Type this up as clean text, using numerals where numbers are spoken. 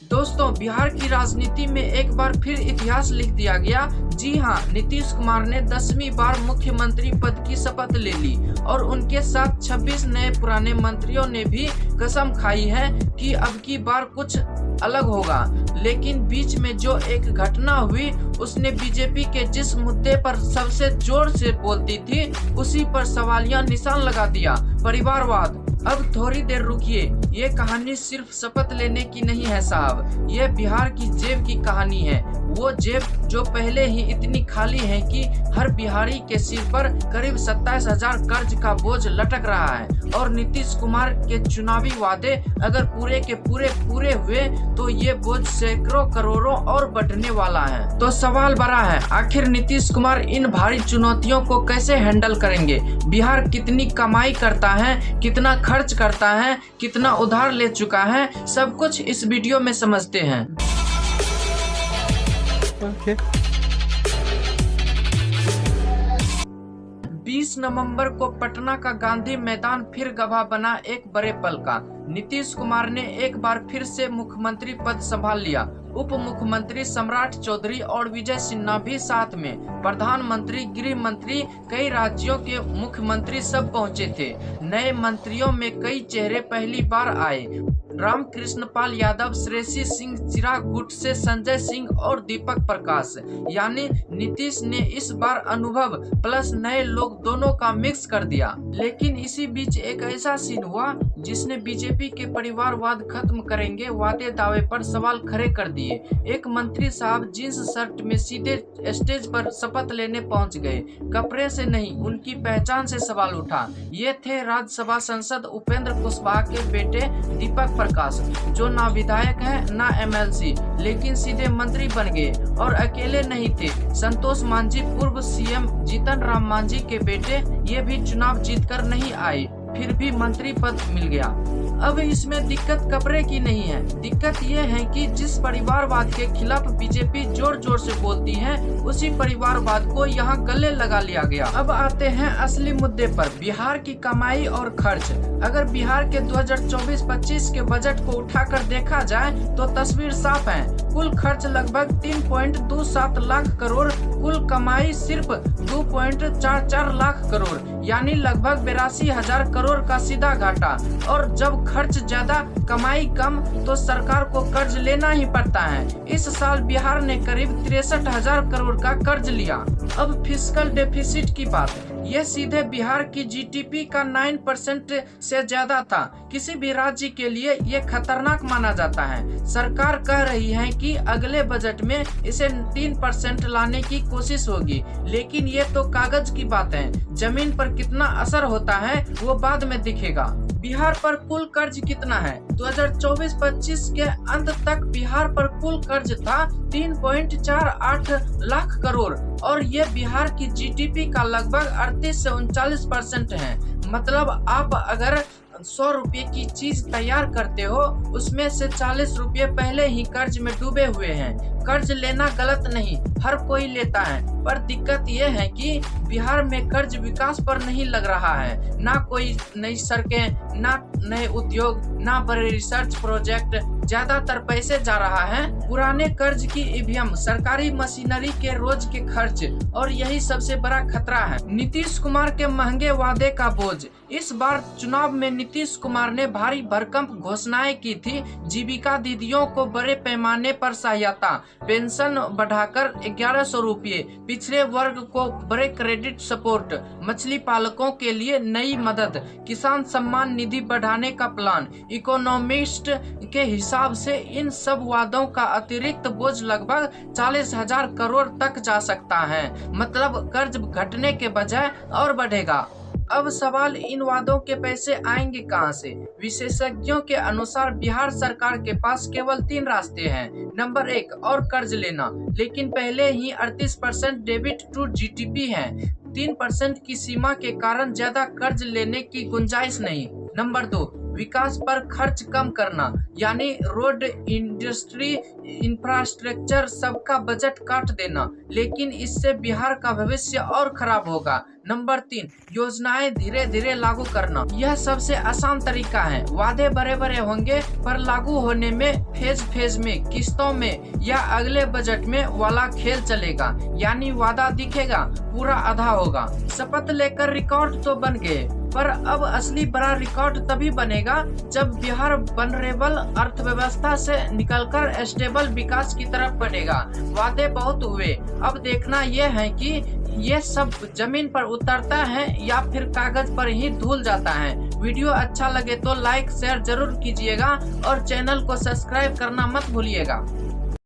दोस्तों, बिहार की राजनीति में एक बार फिर इतिहास लिख दिया गया। जी हां, नीतीश कुमार ने 10वीं बार मुख्यमंत्री पद की शपथ ले ली और उनके साथ 26 नए पुराने मंत्रियों ने भी कसम खाई है कि अब की बार कुछ अलग होगा। लेकिन बीच में जो एक घटना हुई, उसने बीजेपी के जिस मुद्दे पर सबसे जोर से बोलती थी, उसी पर सवालिया निशान लगा दिया, परिवारवाद। अब थोड़ी देर रुकिए, ये कहानी सिर्फ शपथ लेने की नहीं है साहब, ये बिहार की जेब की कहानी है। वो जेब जो पहले ही इतनी खाली है कि हर बिहारी के सिर पर करीब 27,000 कर्ज का बोझ लटक रहा है। और नीतीश कुमार के चुनावी वादे अगर पूरे के पूरे हुए तो ये बोझ सैकड़ों करोड़ों और बढ़ने वाला है। तो सवाल बड़ा है, आखिर नीतीश कुमार इन भारी चुनौतियों को कैसे हैंडल करेंगे? बिहार कितनी कमाई करता है, कितना खर्च करता है, कितना उधार ले चुका है, सब कुछ इस वीडियो में समझते हैं। Okay. 20 नवंबर को पटना का गांधी मैदान फिर गवाह बना एक बड़े पल का। नीतीश कुमार ने एक बार फिर से मुख्यमंत्री पद संभाल लिया। उप मुख्यमंत्री सम्राट चौधरी और विजय सिन्हा भी साथ में, प्रधानमंत्री, गृह मंत्री, कई राज्यों के मुख्यमंत्री सब पहुंचे थे। नए मंत्रियों में कई चेहरे पहली बार आए। रामकृष्ण पाल यादव, श्रेयसी सिंह, चिराग गुट से संजय सिंह और दीपक प्रकाश। यानी नीतीश ने इस बार अनुभव प्लस नए लोग दोनों का मिक्स कर दिया। लेकिन इसी बीच एक ऐसा सीन हुआ जिसने बीजेपी के परिवारवाद खत्म करेंगे वादे दावे पर सवाल खड़े कर दिए। एक मंत्री साहब जींस शर्ट में सीधे स्टेज पर शपथ लेने पहुंच गए। कपड़े से नहीं, उनकी पहचान से सवाल उठा। ये थे राज्यसभा सांसद उपेंद्र कुशवाहा के बेटे दीपक प्रकाश, जो ना विधायक है ना एमएलसी, लेकिन सीधे मंत्री बन गए। और अकेले नहीं थे, संतोष मांझी पूर्व सीएम जीतन राम मांझी के बेटे, ये भी चुनाव जीतकर नहीं आए, फिर भी मंत्री पद मिल गया। अब इसमें दिक्कत कपड़े की नहीं है, दिक्कत ये है कि जिस परिवारवाद के खिलाफ बीजेपी जोर जोर से बोलती है, उसी परिवारवाद को यहाँ गले लगा लिया गया। अब आते हैं असली मुद्दे पर, बिहार की कमाई और खर्च। अगर बिहार के 2024-25 के बजट को उठाकर देखा जाए तो तस्वीर साफ है। कुल खर्च लगभग 3.27 लाख करोड़, कुल कमाई सिर्फ 2.44 लाख करोड़, यानी लगभग 82,000 करोड़ का सीधा घाटा। और जब खर्च ज्यादा कमाई कम तो सरकार को कर्ज लेना ही पड़ता है। इस साल बिहार ने करीब 63,000 करोड़ का कर्ज लिया। अब फिस्कल डेफिसिट की बात, यह सीधे बिहार की जीडीपी का 9% से ज्यादा था। किसी भी राज्य के लिए यह खतरनाक माना जाता है। सरकार कह रही है कि अगले बजट में इसे 3% लाने की कोशिश होगी, लेकिन ये तो कागज की बात है। जमीन पर कितना असर होता है वो बाद में दिखेगा। बिहार पर कुल कर्ज कितना है? 2024-25 के अंत तक बिहार पर कुल कर्ज था 3.48 लाख करोड़ और ये बिहार की जीडीपी का लगभग 38 से 39% है। मतलब आप अगर 100 रुपये की चीज तैयार करते हो, उसमें से 40 रुपये पहले ही कर्ज में डूबे हुए हैं। कर्ज लेना गलत नहीं, हर कोई लेता है, पर दिक्कत यह है कि बिहार में कर्ज विकास पर नहीं लग रहा है। ना कोई नई सड़कें, ना नए उद्योग, ना बड़े रिसर्च प्रोजेक्ट, ज्यादातर पैसे जा रहा है पुराने कर्ज की ईवीएम, सरकारी मशीनरी के रोज के खर्च, और यही सबसे बड़ा खतरा है। नीतीश कुमार के महंगे वादे का बोझ। इस बार चुनाव में नीतीश कुमार ने भारी भरकम घोषणाएं की थी। जीविका दीदियों को बड़े पैमाने पर सहायता, पेंशन बढ़ाकर 1100 रुपये, पिछड़े वर्ग को बड़े क्रेडिट सपोर्ट, मछली पालकों के लिए नई मदद, किसान सम्मान निधि बढ़ाने का प्लान। इकोनॉमिस्ट के हिसाब से इन सब वादों का अतिरिक्त बोझ लगभग 40,000 करोड़ तक जा सकता है। मतलब कर्ज घटने के बजाय और बढ़ेगा। अब सवाल, इन वादों के पैसे आएंगे कहां से? विशेषज्ञों के अनुसार बिहार सरकार के पास केवल 3 रास्ते हैं। नंबर 1, और कर्ज लेना, लेकिन पहले ही 38% डेबिट टू जीडीपी है। 3% की सीमा के कारण ज्यादा कर्ज लेने की गुंजाइश नहीं। नंबर 2, विकास पर खर्च कम करना, यानी रोड, इंडस्ट्री, इंफ्रास्ट्रक्चर सबका बजट काट देना, लेकिन इससे बिहार का भविष्य और खराब होगा। नंबर 3, योजनाएं धीरे धीरे लागू करना। यह सबसे आसान तरीका है। वादे बड़े बड़े होंगे पर लागू होने में फेज में, किस्तों में या अगले बजट में वाला खेल चलेगा, यानी वादा दिखेगा पूरा आधा होगा। शपथ लेकर रिकॉर्ड तो बन गए, पर अब असली बड़ा रिकॉर्ड तभी बनेगा जब बिहार वनरेबल अर्थव्यवस्था से निकलकर स्टेबल विकास की तरफ बढ़ेगा। वादे बहुत हुए, अब देखना यह है कि ये सब जमीन पर उतरता है या फिर कागज पर ही धुल जाता है। वीडियो अच्छा लगे तो लाइक शेयर जरूर कीजिएगा और चैनल को सब्सक्राइब करना मत भूलिएगा।